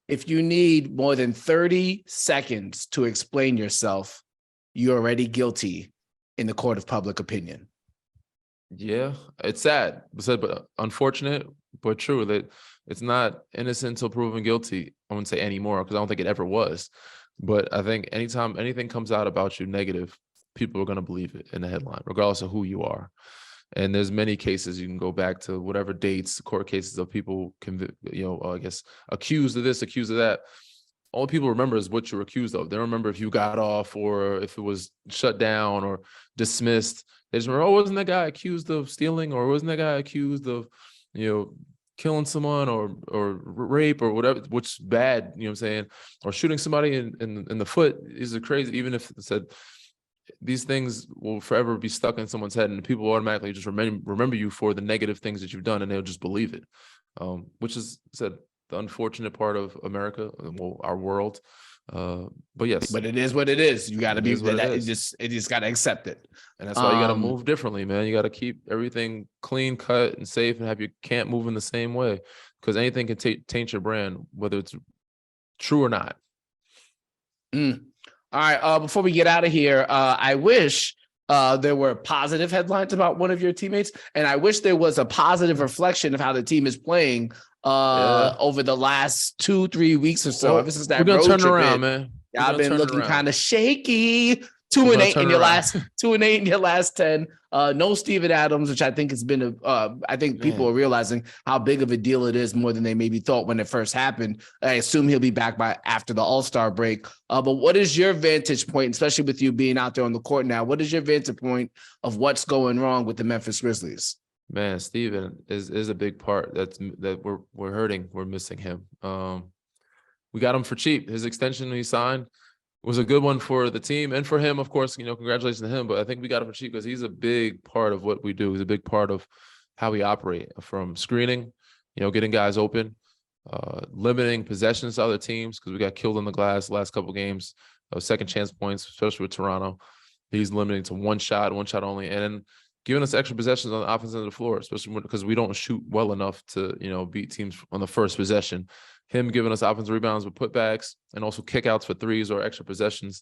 If you need more than 30 seconds to explain yourself, you're already guilty in the court of public opinion.
Yeah, it's sad, but unfortunate, but true that it's not innocent until proven guilty. I wouldn't say anymore because I don't think it ever was. But I think anytime anything comes out about you negative, people are going to believe it in the headline, regardless of who you are. And there's many cases you can go back to, whatever dates, court cases of people, I guess, accused of this, accused of that. All people remember is what you're accused of. They don't remember if you got off or if it was shut down or dismissed. They just remember, oh, wasn't that guy accused of stealing, or wasn't that guy accused of, killing someone or rape or whatever, which is bad, you know what I'm saying, or shooting somebody in the foot. Is crazy. Even if it said these things will forever be stuck in someone's head, and people automatically just remember you for the negative things that you've done, and they'll just believe it, which is said the unfortunate part of America, well, our world. But yes,
but it is what it is. You got to be that. It just got to accept it,
and that's why you got to move differently, man. You got to keep everything clean cut and safe, and can't move in the same way, because anything can taint your brand, whether it's true or not.
All right. Before we get out of here, I wish there were positive headlines about one of your teammates, and I wish there was a positive reflection of how the team is playing over the last 2-3 weeks or so.
Well,
ever since that
we're gonna
road
turn around, man.
Y'all been looking kind of shaky. 2-8 in your last 2-8 in your last 10. No Steven Adams, which I think has been I think people are realizing how big of a deal it is, more than they maybe thought when it first happened. I assume he'll be back by after the All-Star break. But what is your vantage point, especially with you being out there on the court now? What is your vantage point of what's going wrong with the Memphis Grizzlies?
Man, Steven is a big part. That we're hurting. We're missing him. We got him for cheap. His extension he signed was a good one for the team and for him, of course. Congratulations to him. But I think we got him for cheap because he's a big part of what we do. He's a big part of how we operate, from screening, getting guys open, limiting possessions to other teams, because we got killed in the glass the last couple of games of second chance points, especially with Toronto. He's limiting to one shot only, and then giving us extra possessions on the offense end of the floor, especially because we don't shoot well enough to, beat teams on the first possession. Him giving us offensive rebounds with putbacks and also kickouts for threes or extra possessions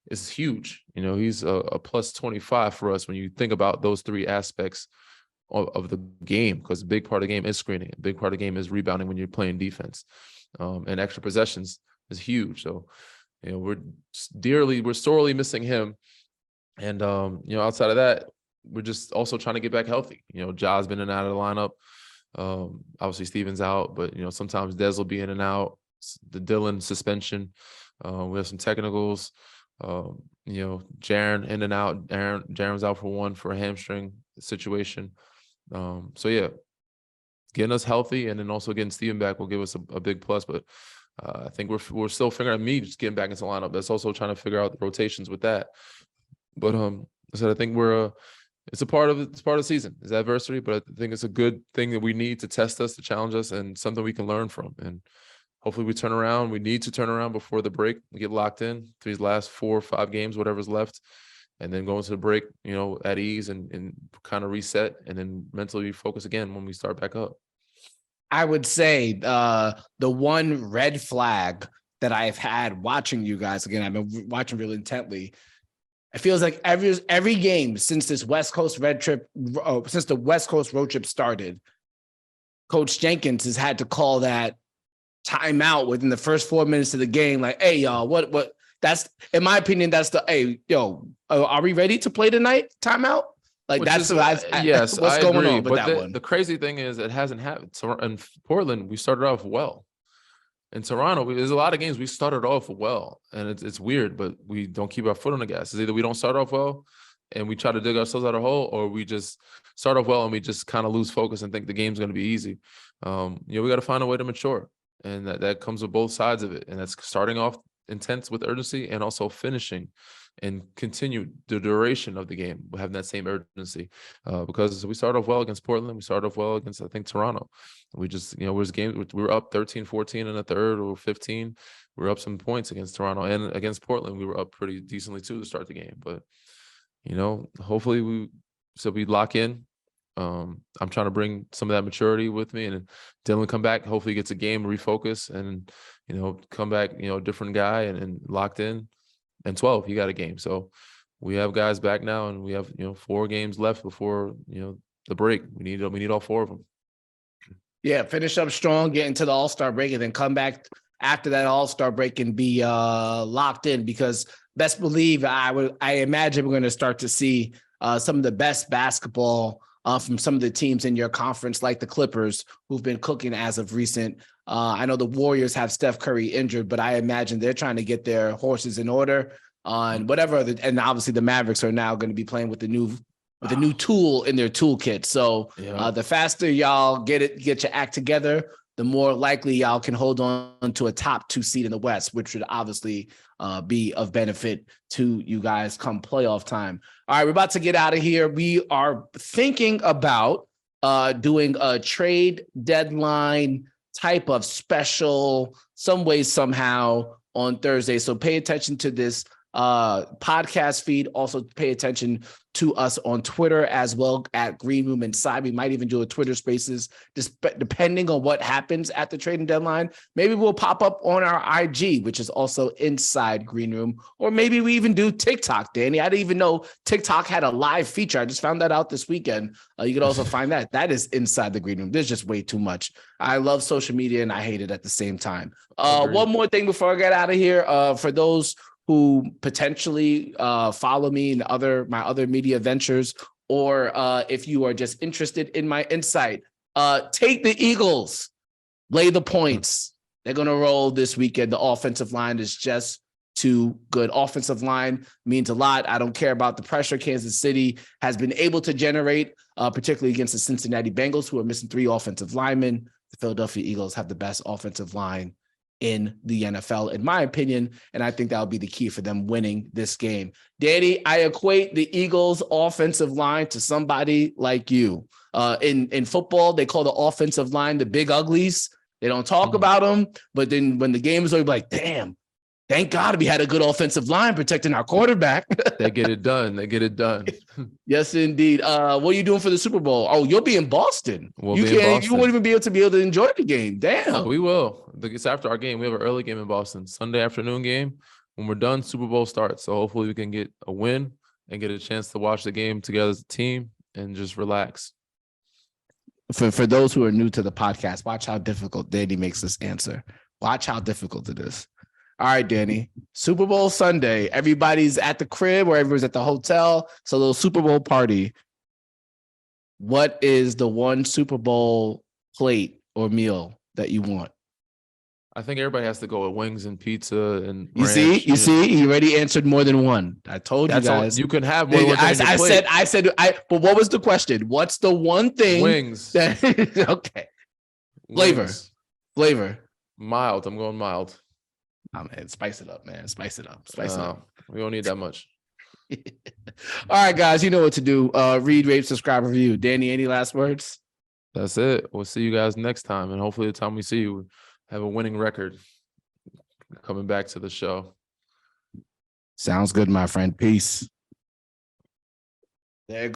is huge. He's a plus 25 for us when you think about those three aspects of the game, because a big part of the game is screening. A big part of the game is rebounding when you're playing defense. And extra possessions is huge. So, we're sorely missing him. And, outside of that, we're just also trying to get back healthy. Ja's been in and out of the lineup. Obviously Steven's out, but sometimes Dez will be in and out. The Dylan suspension. We have some technicals. Jaren in and out. Jaren's out for a hamstring situation. So yeah, getting us healthy and then also getting Steven back will give us a big plus. But I think we're still figuring out, me just getting back into the lineup. That's also trying to figure out the rotations with that. But I think it's part of the season, is adversity, but I think it's a good thing that we need to test us, to challenge us, and something we can learn from. And hopefully we turn around. We need to turn around before the break. We get locked in to these last 4 or 5 games, whatever's left, and then go into the break, at ease and kind of reset, and then mentally focus again when we start back up.
I would say the one red flag that I've had watching you guys, again, I've been watching really intently. It feels like every game since this West Coast since the West Coast road trip started, Coach Jenkins has had to call that timeout within the first 4 minutes of the game. Like, hey, y'all, what? That's, in my opinion, that's are we ready to play tonight? Timeout? Like, which that's
yes,
what's going on with that one.
The crazy thing is it hasn't happened. So in Portland, we started off well. In Toronto, there's a lot of games we started off well, and it's weird, but we don't keep our foot on the gas. It's either we don't start off well and we try to dig ourselves out of a hole, or we just start off well and we just kind of lose focus and think the game's going to be easy. We got to find a way to mature, and that comes with both sides of it. And that's starting off intense with urgency and also finishing and continue the duration of the game having that same urgency, because we started off well against Portland. We started off well against, I think, Toronto. We just, we were up 13-14 in the third, or 15. We were up some points against Toronto, and against Portland, we were up pretty decently too to start the game. But, hopefully we lock in. I'm trying to bring some of that maturity with me, and Dylan come back. Hopefully he gets a game, refocus, and, come back, different guy and locked in. and 12, he got a game. So we have guys back now, and we have 4 games left before the break. We need all 4 of them.
Yeah, finish up strong, get into the All-Star break, and then come back after that All-Star break and be locked in, because best believe I imagine we're going to start to see some of the best basketball from some of the teams in your conference, like the Clippers, who've been cooking as of recent. I know the Warriors have Steph Curry injured, but I imagine they're trying to get their horses in order. And and obviously the Mavericks are now going to be playing with the new tool in their toolkit. So the faster y'all get your act together, the more likely y'all can hold on to a top 2 seed in the West, which would obviously be of benefit to you guys come playoff time. All right, we're about to get out of here. We are thinking about doing a trade deadline type of special, some way, somehow, on Thursday. So pay attention to this podcast feed. Also pay attention to us on Twitter as well, at Green Room Inside. We might even do a Twitter Spaces, just depending on what happens at the trading deadline. Maybe we'll pop up on our IG, which is also Inside Green Room, or maybe we even do TikTok, Danny. I didn't even know TikTok had a live feature. I just found that out this weekend. You could also find that is Inside the Green Room. There's just way too much. I love social media and I hate it at the same time. One more thing before I get out of here, for those who potentially follow me in my other media ventures, or if you are just interested in my insight, take the Eagles, lay the points. They're going to roll this weekend. The offensive line is just too good. Offensive line means a lot. I don't care about the pressure Kansas City has been able to generate, particularly against the Cincinnati Bengals, who are missing 3 offensive linemen. The Philadelphia Eagles have the best offensive line in the NFL, in my opinion, and I think that'll be the key for them winning this game. Danny, I equate the Eagles' offensive line to somebody like you. In football, they call the offensive line the big uglies. They don't talk about them, but then when the game is over, like, damn, thank God we had a good offensive line protecting our quarterback.
They get it done. They get it done.
Yes, indeed. What are you doing for the Super Bowl? Oh, you'll be in Boston.
We'll be in Boston.
You won't even be able to enjoy the game. Damn.
Oh, we will. It's after our game. We have an early game in Boston, Sunday afternoon game. When we're done, Super Bowl starts. So hopefully we can get a win and get a chance to watch the game together as a team and just relax.
For those who are new to the podcast, watch how difficult Danny makes this answer. Watch how difficult it is. All right, Danny. Super Bowl Sunday. Everybody's at the crib or everyone's at the hotel. It's a little Super Bowl party. What is the one Super Bowl plate or meal that you want?
I think everybody has to go with wings and pizza and
you
ranch.
See, you already answered more than one. I told you guys.
You can have more than one thing on your plate.
I said, but what was the question? What's the one thing?
Wings.
Okay. Flavor.
Mild. I'm going mild.
Oh, man, spice it up, man. Spice it up.
We don't need that much.
All right, guys, you know what to do. Read, rate, subscribe, review. Danny, any last words?
That's it. We'll see you guys next time. And hopefully the time we see you, have a winning record coming back to the show.
Sounds good, my friend. Peace. There